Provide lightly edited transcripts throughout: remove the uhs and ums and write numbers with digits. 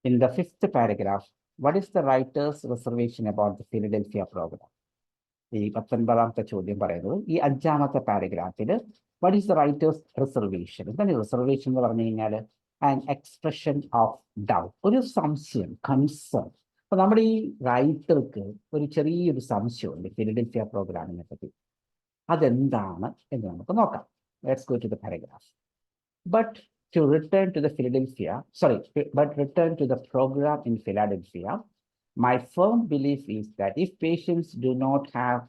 In the fifth paragraph, what is the writer's reservation about the Philadelphia program? ഈ 19ാമത്തെ ചോദ്യം പറയുന്നത് ഈ 5ാമത്തെ പാരഗ്രാഫിൽ what is the writer's reservation? എന്താണ് reservation എന്ന് പറഞ്ഞു കഴിഞ്ഞാൽ an expression of doubt, ഒരു സംശയം, കൺസേൺ. അപ്പൊ നമ്മുടെ ഈ റൈറ്റർക്ക് ഒരു ചെറിയൊരു സംശയമുണ്ട് ഫിലഡൽഫിയ പ്രോഗ്രാമിനെ പറ്റി. അതെന്താണ് എന്ന് നമുക്ക് നോക്കാം. Let's go to the paragraph. But return to the program in Philadelphia, my firm belief is that if patients do not have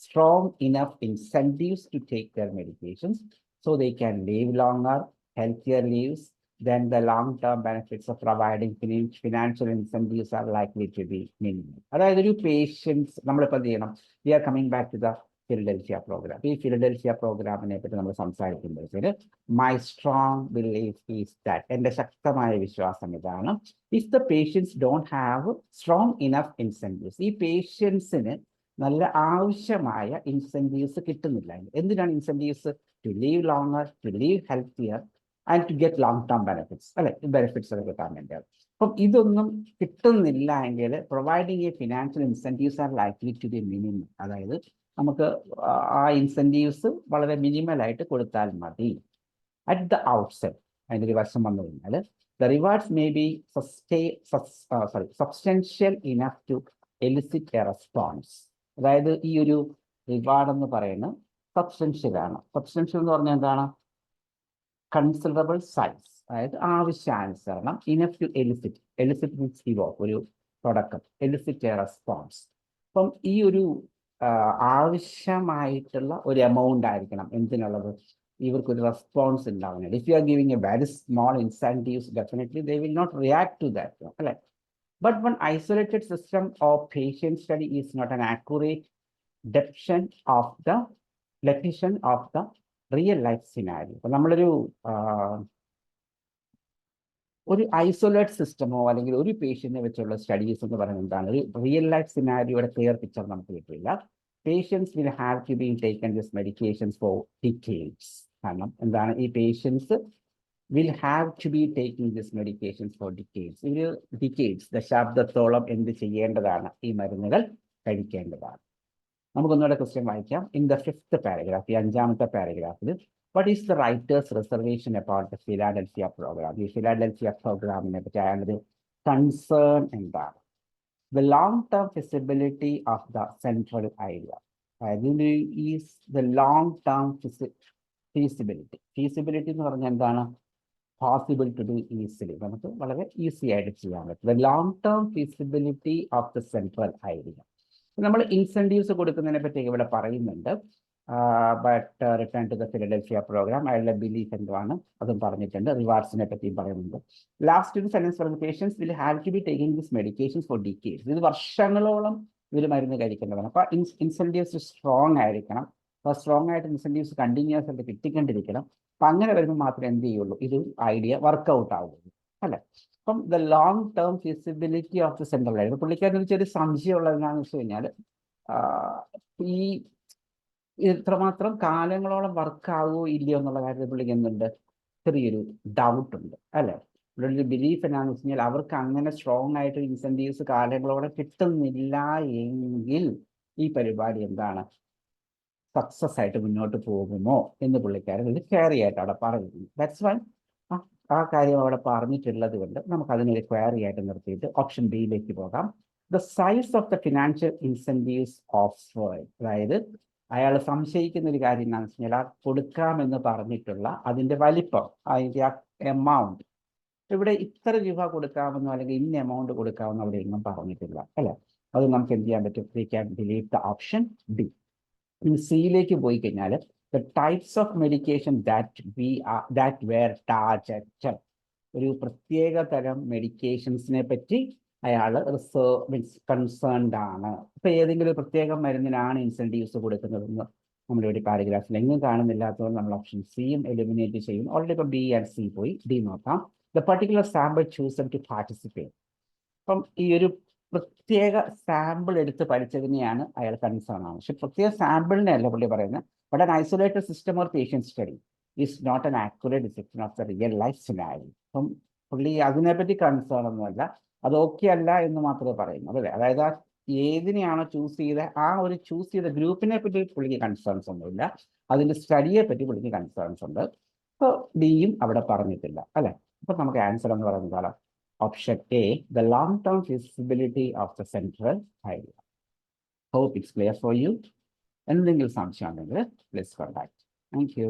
strong enough incentives to take their medications so they can live longer, healthier lives, then the long-term benefits of providing financial incentives are likely to be minimal. അതായത് ഒരു patients നമ്മളിപ്പോൾ എന്ത് ചെയ്യണം? We are coming back to the Philadelphia program. ഈ Philadelphia പ്രോഗ്രാമിനെ പറ്റി നമ്മൾ സംസാരിക്കുമ്പോഴത്തേന് my strong belief is that, എൻ്റെ ശക്തമായ വിശ്വാസം ഇതാണ്, if the patients don't have strong enough incentives, ഈ പേഷ്യൻസിന് നല്ല ആവശ്യമായ ഇൻസെന്റീവ്സ് കിട്ടുന്നില്ല. എന്തിനാണ് incentives? To live longer, to live healthier and to get long term benefits, അല്ലെ? ബെനിഫിറ്റ്സ് ഒക്കെ കിട്ടാൻ വേണ്ടിയാണ്. അപ്പം ഇതൊന്നും കിട്ടുന്നില്ല എങ്കിൽ providing a financial incentives are likely to be minimum. അതായത് നമുക്ക് ആ ഇൻസെന്റീവ്സ് വളരെ മിനിമലായിട്ട് കൊടുത്താൽ മതി. അറ്റ് ദ ഔട്ട്സെറ്റ് അതിൻ്റെ ഒരു വശം വന്നു കഴിഞ്ഞാൽ the rewards may be substantial enough to elicit a response. അതായത് ഈ ഒരു റിവാർഡ് എന്ന് പറയുന്നത് സബ്സ്റ്റൻഷ്യൽ ആണ്. സബ്സ്റ്റൻഷ്യൽ എന്ന് പറഞ്ഞാൽ എന്താണ്? കൺസിഡറബിൾ സൈസ്, അതായത് ആവശ്യാനുസരണം. Enough to elicit means evoke, ഒരു തുടക്കം, എലിസിറ്റ് എ റെസ്പോൺസ്. അപ്പം ഈ ഒരു ആവശ്യമായിട്ടുള്ള ഒരു എമൗണ്ട് ആയിരിക്കണം എന്തിനുള്ളത്? ഇവർക്കൊരു റെസ്പോൺസ് ഉണ്ടാവുന്നത്. If you are giving a very small incentives, definitely they will not react to that, അല്ലെ? But one isolated system of patient study is not an accurate depiction of the real life scenario. അപ്പോൾ നമ്മളൊരു isolate സിസ്റ്റമോ അല്ലെങ്കിൽ ഒരു പേഷ്യന്റിനെ വെച്ചുള്ള studies എന്ന് പറയുന്നത് എന്താണ്? ഒരു റിയൽ ലൈഫ് സിനാരിയോയുടെ ക്ലിയർ പിക്ചർ നമുക്ക് കിട്ടില്ല. Patients will have to be taken this medications for decades. കാരണം എന്താണ്? ഈ patients will have to be taking this medications for decades. ഇവര് ഡിക്കേഡ്സ്, ദശാബ്ദത്തോളം എന്ത് ചെയ്യേണ്ടതാണ്? ഈ മരുന്നുകൾ കഴിക്കേണ്ടതാണ്. നമുക്കൊന്നുകൂടെ ക്വസ്റ്റ്യൻ വായിക്കാം. ഇൻ ദ ഫിഫ്ത്ത് പാരഗ്രാഫ്, ഈ 5ാമത്തെ പാരഗ്രാഫിൽ what is the writer's reservation about the Philadelphia program? ഈ ഫിലാഡൽഫിയ പ്രോഗ്രാമിനെ പറ്റി അയാളുടെ കൺസേൺ എന്താണ്? The long-term feasibility of the central idea. അതിന് ഈസ് ദ long-term feasibility എന്ന് പറഞ്ഞാൽ എന്താണ്? പോസിബിൾ ടു ഡു ഈസിലി, നമുക്ക് വളരെ ഈസി ആയിട്ട് ചെയ്യാൻ പറ്റും. The long term feasibility of the central idea. നമ്മൾ ഇൻസെന്റീവ്സ് കൊടുക്കുന്നതിനെ പറ്റി ഇവിടെ പറയുന്നുണ്ട്. But return to the Philadelphia programme, അയാളുടെ ബിലീഫ് എന്താണ് അതും പറഞ്ഞിട്ടുണ്ട്. റിവാർഡ്സിനെ പറ്റിയും പറയുന്നുണ്ട്. ലാസ്റ്റ് ഒരു സെൻറ്റൻസ് പറയുന്നത് patients will have to be taking this medications for decades. ഇത് വർഷങ്ങളോളം ഇവർ മരുന്ന് കഴിക്കേണ്ടതാണ്. അപ്പോൾ ഇൻസെന്റീവ്സ് സ്ട്രോങ് ആയിരിക്കണം. അപ്പോൾ സ്ട്രോങ് ആയിട്ട് ഇൻസെന്റീവ്സ് കണ്ടിന്യൂസ് ആയിട്ട് കിട്ടിക്കൊണ്ടിരിക്കണം. അപ്പം അങ്ങനെ വരുമ്പോൾ മാത്രമേ എന്ത് ചെയ്യുള്ളൂ? ഇത് ഐഡിയ വർക്കൗട്ട് ആവുള്ളൂ, അല്ലെ? അപ്പം the long term feasibility of the central idea. പുള്ളിക്കാരന് ചെറിയ സംശയമുള്ളത് എന്താണെന്ന് വെച്ച് കഴിഞ്ഞാൽ ഈ ഇത്രമാത്രം കാലങ്ങളോളം വർക്കാവുമോ ഇല്ലയോ എന്നുള്ള കാര്യത്തിൽ പുള്ളിക്ക് എന്തുണ്ട്? ചെറിയൊരു ഡൗട്ട് ഉണ്ട്, അല്ലെ? ഇവിടെ ഒരു ബിലീഫ് എന്നാന്ന് വെച്ച് കഴിഞ്ഞാൽ അവർക്ക് അങ്ങനെ സ്ട്രോങ് ആയിട്ട് ഇൻസെന്റീവ്സ് കാലങ്ങളോടെ കിട്ടുന്നില്ല എങ്കിൽ ഈ പരിപാടി എന്താണ്? സക്സസ് ആയിട്ട് മുന്നോട്ട് പോകുമോ എന്ന് പുള്ളിക്കാരൻ ഇത് ക്വയറി ആയിട്ട് അവിടെ പറയുന്നു. ദാറ്റ്സ് വൈ ആ കാര്യം അവിടെ പറഞ്ഞിട്ടുള്ളത് കൊണ്ട് നമുക്ക് അതിനൊരു ക്വയറി ആയിട്ട് നിർത്തിയിട്ട് ഓപ്ഷൻ ബിയിലേക്ക് പോകാം. The size of the financial incentives offered. അതായത് അയാൾ സംശയിക്കുന്ന ഒരു കാര്യം എന്താണെന്ന് വെച്ച് കഴിഞ്ഞാൽ കൊടുക്കാമെന്ന് പറഞ്ഞിട്ടുള്ള അതിൻ്റെ വലിപ്പം, അതിൻ്റെ ആ എമൗണ്ട്. ഇവിടെ ഇത്ര രൂപ കൊടുക്കാമെന്നോ അല്ലെങ്കിൽ ഇന്ന എമൗണ്ട് കൊടുക്കാമെന്നോ അവിടെ ഒന്നും പറഞ്ഞിട്ടില്ല, അല്ലെ? അത് നമുക്ക് എന്ത് ചെയ്യാൻ പറ്റും? We can delete the option B. സിയിലേക്ക് പോയി കഴിഞ്ഞാൽ the types of medication that were targeted. ഒരു പ്രത്യേക തരം മെഡിക്കേഷൻസിനെ പറ്റി അയാൾ കൺസേൺഡ് ആണ്. ഇപ്പൊ ഏതെങ്കിലും പ്രത്യേക മരുന്നിനാണ് ഇൻസെന്റീവ്സ് കൊടുക്കുന്നതെന്ന് നമ്മളിവിടെ പാരഗ്രാഫിൽ എങ്ങും കാണുന്നില്ലാത്തതുകൊണ്ട് നമ്മൾ ഓപ്ഷൻ സിയും എലിമിനേറ്റ് ചെയ്യും. ഓൾറെഡി ഇപ്പോൾ ബി ആൻഡ് സി പോയി, ഡി നോക്കാം. The particular sample chosen to participate. അപ്പം ഈ ഒരു പ്രത്യേക സാമ്പിൾ എടുത്ത് പഠിച്ചതിനെയാണ് അയാൾ കൺസേൺ ആണ്. പക്ഷെ പ്രത്യേക സാമ്പിളിനെ അല്ല പുള്ളി പറയുന്നത്. But an isolated system or patient study is not an accurate description of the real life scenario. അപ്പം പുള്ളി അതിനെപ്പറ്റി കൺസേൺ ഒന്നുമല്ല, അത് ഓക്കെ അല്ല എന്ന് മാത്രമേ പറയുന്നു, അല്ലേ? അതായത് ആ ഏതിനെയാണോ ചൂസ് ചെയ്ത ആ ഒരു ചൂസ് ചെയ്ത ഗ്രൂപ്പിനെ പറ്റി പുള്ളിക്ക് കൺസേൺസ് ഒന്നുമില്ല, അതിന്റെ സ്റ്റഡിയെ പറ്റി പുള്ളിക്ക് കൺസേൺസ് ഉണ്ട്. അപ്പോൾ ഡിയും അവിടെ പറഞ്ഞിട്ടില്ല, അല്ലെ? അപ്പൊ നമുക്ക് ആൻസർ എന്ന് പറയുന്നത് option A, the long term feasibility of the central idea. Hope it's clear for you. എന്തെങ്കിലും സംശയം ഉണ്ടെങ്കിൽ പ്ലീസ് കോൺടാക്ട്. Thank you.